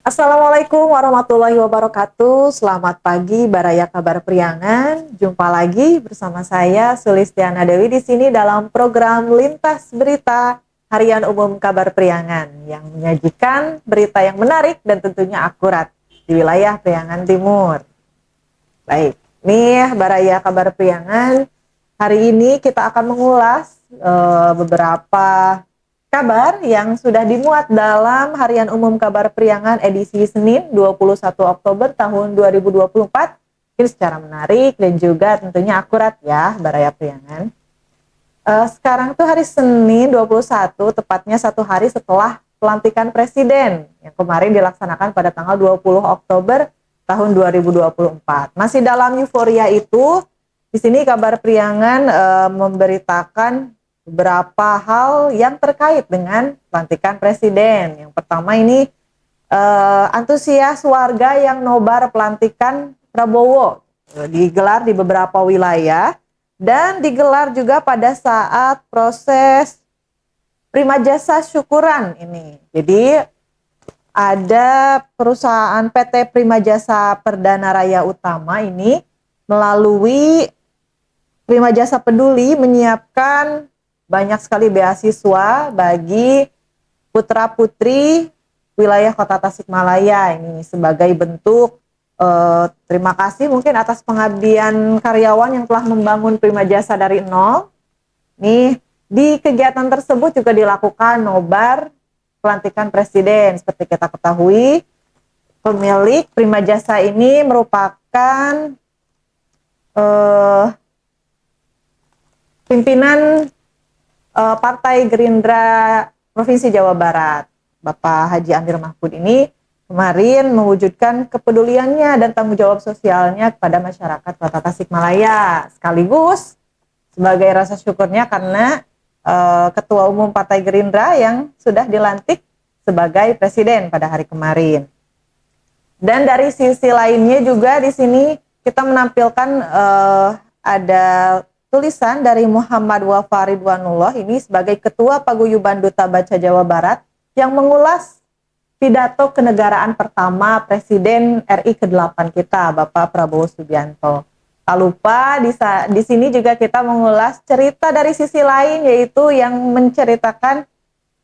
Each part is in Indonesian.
Assalamualaikum warahmatullahi wabarakatuh. Selamat pagi Baraya Kabar Priangan. Jumpa lagi bersama saya Sulistiana Dewi di sini dalam program Lintas Berita Harian Umum Kabar Priangan yang menyajikan berita yang menarik dan tentunya akurat di wilayah Priangan Timur. Baik, nih Baraya Kabar Priangan. Hari ini kita akan mengulas beberapa kabar yang sudah dimuat dalam Harian Umum Kabar Priangan edisi Senin 21 Oktober tahun 2024. Ini secara menarik dan juga tentunya akurat ya Baraya Priangan. Sekarang tuh hari Senin 21, tepatnya satu hari setelah pelantikan Presiden yang kemarin dilaksanakan pada tanggal 20 Oktober tahun 2024. Masih dalam euforia itu, di sini Kabar Priangan memberitakan beberapa hal yang terkait dengan pelantikan Presiden. Yang pertama ini antusias warga yang nobar pelantikan Prabowo digelar di beberapa wilayah dan digelar juga pada saat proses prima jasa syukuran ini. Jadi ada perusahaan PT Prima Jasa Perdana Raya Utama ini melalui Prima Jasa Peduli menyiapkan banyak sekali beasiswa bagi putra-putri wilayah Kota Tasikmalaya ini sebagai bentuk terima kasih mungkin atas pengabdian karyawan yang telah membangun Prima Jasa dari nol. Nih, di kegiatan tersebut juga dilakukan nobar pelantikan Presiden. Seperti kita ketahui, pemilik Prima Jasa ini merupakan pimpinan Partai Gerindra Provinsi Jawa Barat. Bapak Haji Amir Mahfud ini kemarin mewujudkan kepeduliannya dan tanggung jawab sosialnya kepada masyarakat Kota Tasikmalaya. Sekaligus sebagai rasa syukurnya karena Ketua Umum Partai Gerindra yang sudah dilantik sebagai Presiden pada hari kemarin. Dan dari sisi lainnya juga di sini kita menampilkan ada tulisan dari Muhammad Wafa Ridwanullah ini sebagai Ketua Paguyuban Duta Baca Jawa Barat yang mengulas pidato kenegaraan pertama Presiden RI ke-8 kita, Bapak Prabowo Subianto. Tak lupa di sini juga kita mengulas cerita dari sisi lain yaitu yang menceritakan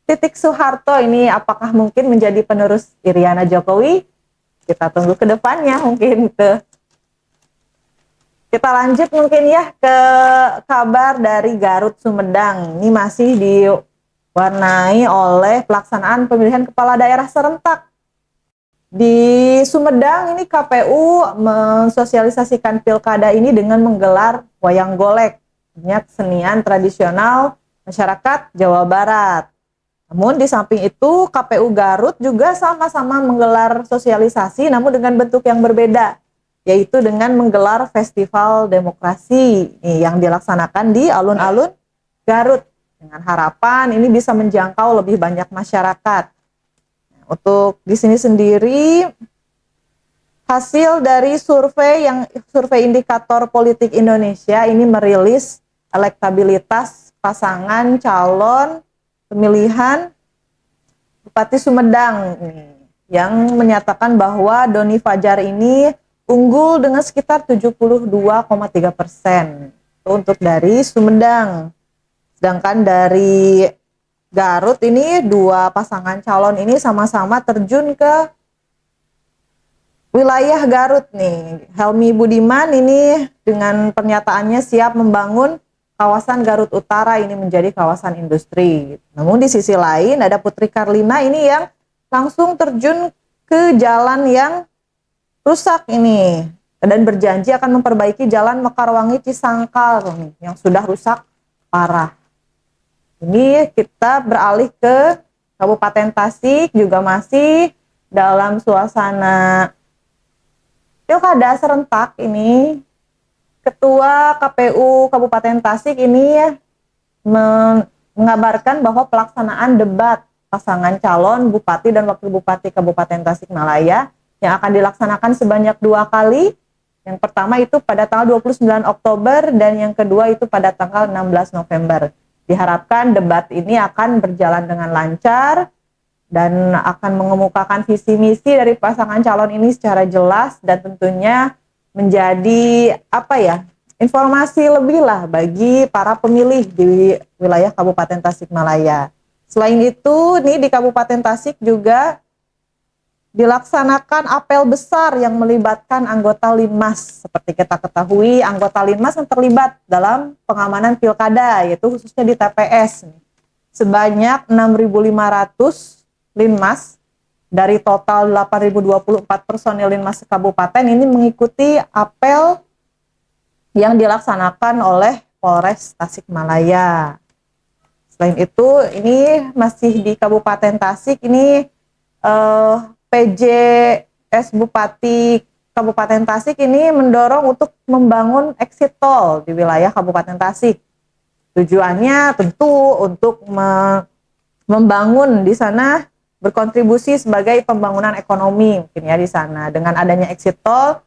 Titik Soeharto ini apakah mungkin menjadi penerus Iriana Jokowi? Kita tunggu ke depannya mungkin tuh. Kita lanjut mungkin ya ke kabar dari Garut Sumedang. Ini masih diwarnai oleh pelaksanaan pemilihan kepala daerah serentak. Di Sumedang ini KPU mensosialisasikan pilkada ini dengan menggelar wayang golek, kesenian tradisional masyarakat Jawa Barat. Namun di samping itu KPU Garut juga sama-sama menggelar sosialisasi namun dengan bentuk yang berbeda, yaitu dengan menggelar Festival Demokrasi yang dilaksanakan di alun-alun Garut dengan harapan ini bisa menjangkau lebih banyak masyarakat. Untuk di sini sendiri hasil dari survei indikator politik Indonesia ini merilis elektabilitas pasangan calon pemilihan Bupati Sumedang nih, yang menyatakan bahwa Doni Fajar ini unggul dengan sekitar 72,3% untuk dari Sumedang. Sedangkan dari Garut ini dua pasangan calon ini sama-sama terjun ke wilayah Garut nih. Helmi Budiman ini dengan pernyataannya siap membangun kawasan Garut Utara ini menjadi kawasan industri. Namun di sisi lain ada Putri Karlina ini yang langsung terjun ke jalan yang rusak ini dan berjanji akan memperbaiki jalan Mekarwangi Cisangkal nih, yang sudah rusak parah. Ini kita beralih ke Kabupaten Tasik, juga masih dalam suasana pilkada serentak ini. Ketua KPU Kabupaten Tasik ini mengabarkan bahwa pelaksanaan debat pasangan calon Bupati dan Wakil Bupati Kabupaten Tasikmalaya yang akan dilaksanakan sebanyak 2 kali. Yang pertama itu pada tanggal 29 Oktober dan yang kedua itu pada tanggal 16 November. Diharapkan debat ini akan berjalan dengan lancar dan akan mengemukakan visi misi dari pasangan calon ini secara jelas dan tentunya menjadi informasi lebih lah bagi para pemilih di wilayah Kabupaten Tasikmalaya. Selain itu, nih di Kabupaten Tasik juga dilaksanakan apel besar yang melibatkan anggota Linmas. Seperti kita ketahui, anggota Linmas yang terlibat dalam pengamanan pilkada, yaitu khususnya di TPS. Sebanyak 6.500 Linmas dari total 8.024 personil Linmas Kabupaten ini mengikuti apel yang dilaksanakan oleh Polres Tasikmalaya. Selain itu, ini masih di Kabupaten Tasik, ini PJS Bupati Kabupaten Tasik ini mendorong untuk membangun exit tol di wilayah Kabupaten Tasik. Tujuannya tentu untuk membangun di sana, berkontribusi sebagai pembangunan ekonomi mungkin ya di sana. Dengan adanya exit tol,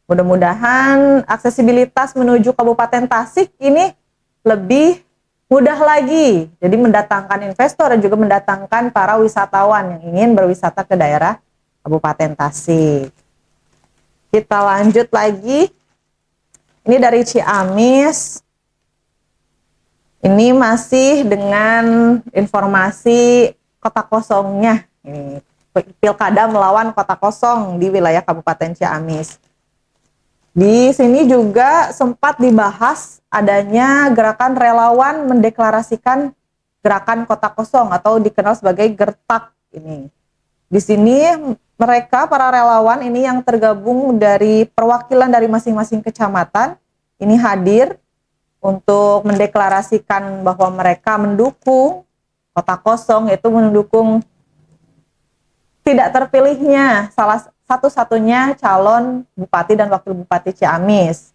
mudah-mudahan aksesibilitas menuju Kabupaten Tasik ini lebih mudah lagi. Jadi mendatangkan investor dan juga mendatangkan para wisatawan yang ingin berwisata ke daerah Kabupaten Tasik. Kita lanjut lagi. Ini dari Ciamis. Ini masih dengan informasi kota kosongnya. Ini pilkada melawan kota kosong di wilayah Kabupaten Ciamis. Di sini juga sempat dibahas adanya gerakan relawan mendeklarasikan gerakan kota kosong atau dikenal sebagai Gertak ini. Di sini mereka para relawan ini yang tergabung dari perwakilan dari masing-masing kecamatan ini hadir untuk mendeklarasikan bahwa mereka mendukung kota kosong, yaitu mendukung tidak terpilihnya salah satu-satunya calon bupati dan wakil bupati Ciamis.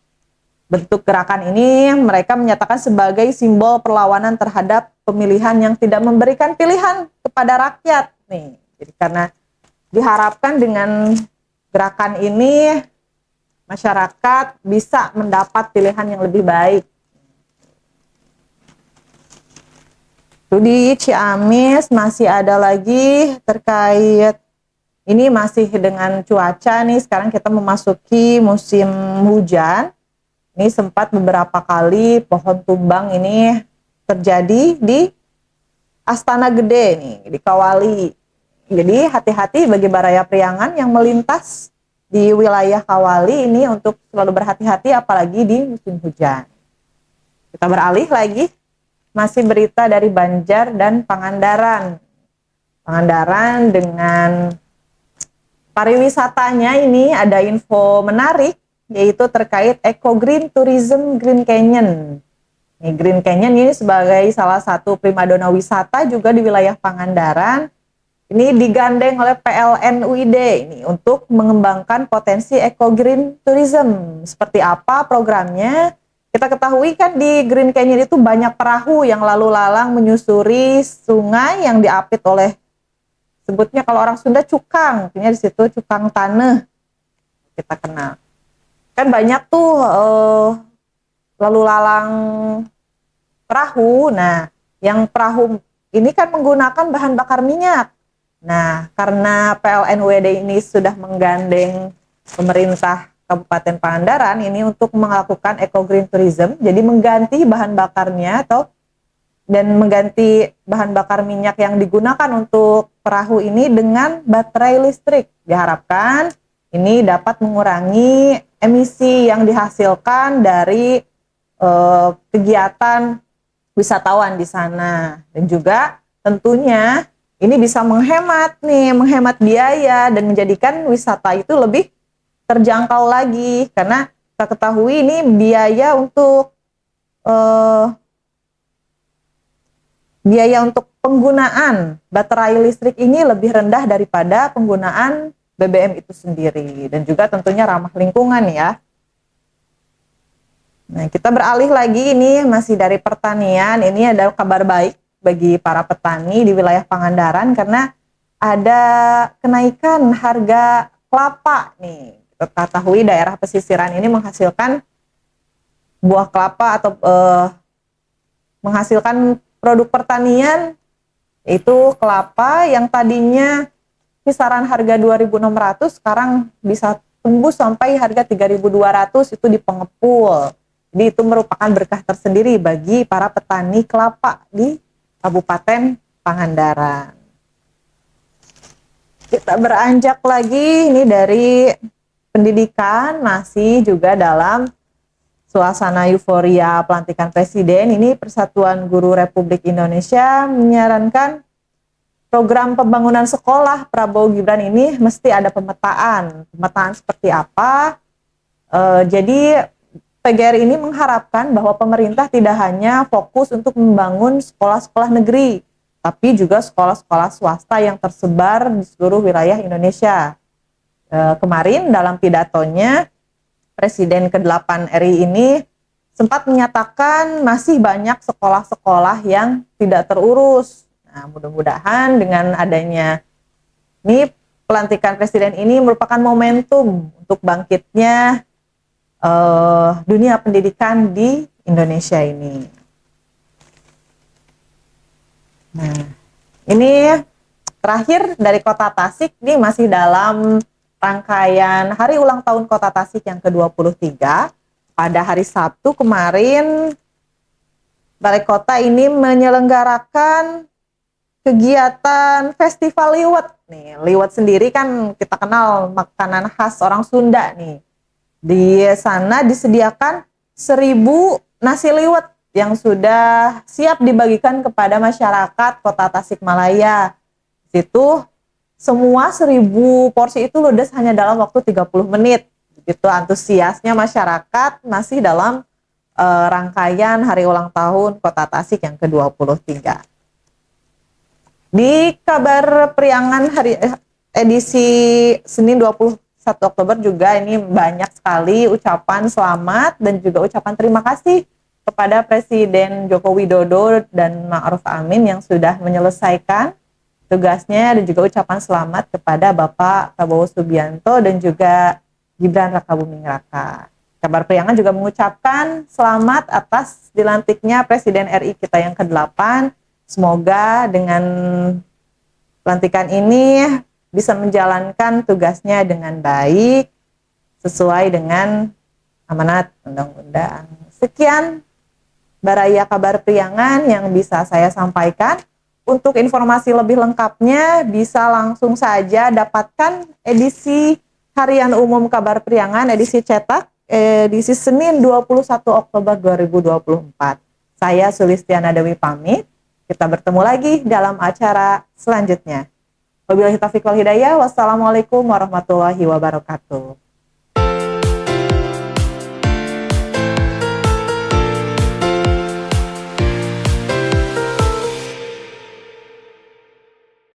Bentuk gerakan ini mereka menyatakan sebagai simbol perlawanan terhadap pemilihan yang tidak memberikan pilihan kepada rakyat nih. Jadi karena diharapkan dengan gerakan ini masyarakat bisa mendapat pilihan yang lebih baik. Itu di Ciamis. Masih ada lagi terkait ini masih dengan cuaca nih. Sekarang kita memasuki musim hujan. Ini sempat beberapa kali pohon tumbang ini terjadi di Astana Gede nih, di Kawali. Jadi hati-hati bagi Baraya Priangan yang melintas di wilayah Kawali ini untuk selalu berhati-hati apalagi di musim hujan. Kita beralih lagi. Masih berita dari Banjar dan Pangandaran. Pangandaran dengan pariwisatanya ini ada info menarik, yaitu terkait Eco Green Tourism Green Canyon. Green Canyon ini sebagai salah satu primadona wisata juga di wilayah Pangandaran. Ini digandeng oleh PLN UID ini untuk mengembangkan potensi Eco Green Tourism. Seperti apa programnya? Kita ketahui kan di Green Canyon itu banyak perahu yang lalu lalang menyusuri sungai yang diapit oleh, sebutnya kalau orang Sunda cukang, artinya di situ cukang tanah kita kenal. Kan banyak tuh lalu lalang perahu. Nah, yang perahu ini kan menggunakan bahan bakar minyak. Nah, karena PLN UID ini sudah menggandeng pemerintah Kabupaten Pangandaran ini untuk melakukan Eco Green Tourism, jadi mengganti bahan bakarnya dan mengganti bahan bakar minyak yang digunakan untuk perahu ini dengan baterai listrik. Diharapkan ini dapat mengurangi emisi yang dihasilkan dari kegiatan wisatawan di sana, dan juga tentunya ini bisa menghemat biaya dan menjadikan wisata itu lebih terjangkau lagi, karena kita ketahui ini biaya untuk penggunaan baterai listrik ini lebih rendah daripada penggunaan BBM itu sendiri, dan juga tentunya ramah lingkungan ya. Nah, kita beralih lagi, ini masih dari pertanian. Ini ada kabar baik bagi para petani di wilayah Pangandaran karena ada kenaikan harga kelapa nih. Kita ketahui daerah pesisiran ini menghasilkan buah kelapa atau menghasilkan produk pertanian Itu kelapa yang tadinya kisaran harga 2.600 sekarang bisa tembus sampai harga 3.200 itu di pengepul. Jadi itu merupakan berkah tersendiri bagi para petani kelapa di Kabupaten Pangandaran. Kita beranjak lagi ini dari pendidikan, masih juga dalam suasana euforia pelantikan presiden. Ini Persatuan Guru Republik Indonesia menyarankan program pembangunan sekolah Prabowo Gibran ini mesti ada pemetaan. Pemetaan seperti apa? Jadi PGRI ini mengharapkan bahwa pemerintah tidak hanya fokus untuk membangun sekolah-sekolah negeri, tapi juga sekolah-sekolah swasta yang tersebar di seluruh wilayah Indonesia. Kemarin dalam pidatonya, Presiden ke-8 RI ini sempat menyatakan masih banyak sekolah-sekolah yang tidak terurus. Nah, mudah-mudahan dengan adanya ini pelantikan Presiden ini merupakan momentum untuk bangkitnya dunia pendidikan di Indonesia ini. Nah, ini terakhir dari Kota Tasik, ini masih dalam rangkaian hari ulang tahun Kota Tasik yang ke-23. Pada hari Sabtu kemarin, Balai Kota ini menyelenggarakan kegiatan Festival Liwet. Nih, liwet sendiri kan kita kenal makanan khas orang Sunda nih. Di sana disediakan 1.000 nasi liwet yang sudah siap dibagikan kepada masyarakat Kota Tasikmalaya. Situ semua 1.000 porsi itu ludes hanya dalam waktu 30 menit. Begitu antusiasnya masyarakat masih dalam rangkaian hari ulang tahun Kota Tasik yang ke-23. Di kabar Priangan edisi Senin 21 Oktober juga ini banyak sekali ucapan selamat dan juga ucapan terima kasih kepada Presiden Joko Widodo dan Ma'ruf Amin yang sudah menyelesaikan tugasnya, dan juga ucapan selamat kepada Bapak Prabowo Subianto dan juga Gibran Rakabuming Raka. Kabar Priangan juga mengucapkan selamat atas dilantiknya Presiden RI kita yang ke-8. Semoga dengan pelantikan ini bisa menjalankan tugasnya dengan baik sesuai dengan amanat undang-undang. Sekian Baraya Kabar Priangan yang bisa saya sampaikan. Untuk informasi lebih lengkapnya bisa langsung saja dapatkan edisi Harian Umum Kabar Priangan edisi cetak edisi Senin 21 Oktober 2024. Saya Sulistiana Dewi pamit. Kita bertemu lagi dalam acara selanjutnya. Wabillahi taufiq wal hidayah. Wassalamualaikum warahmatullahi wabarakatuh.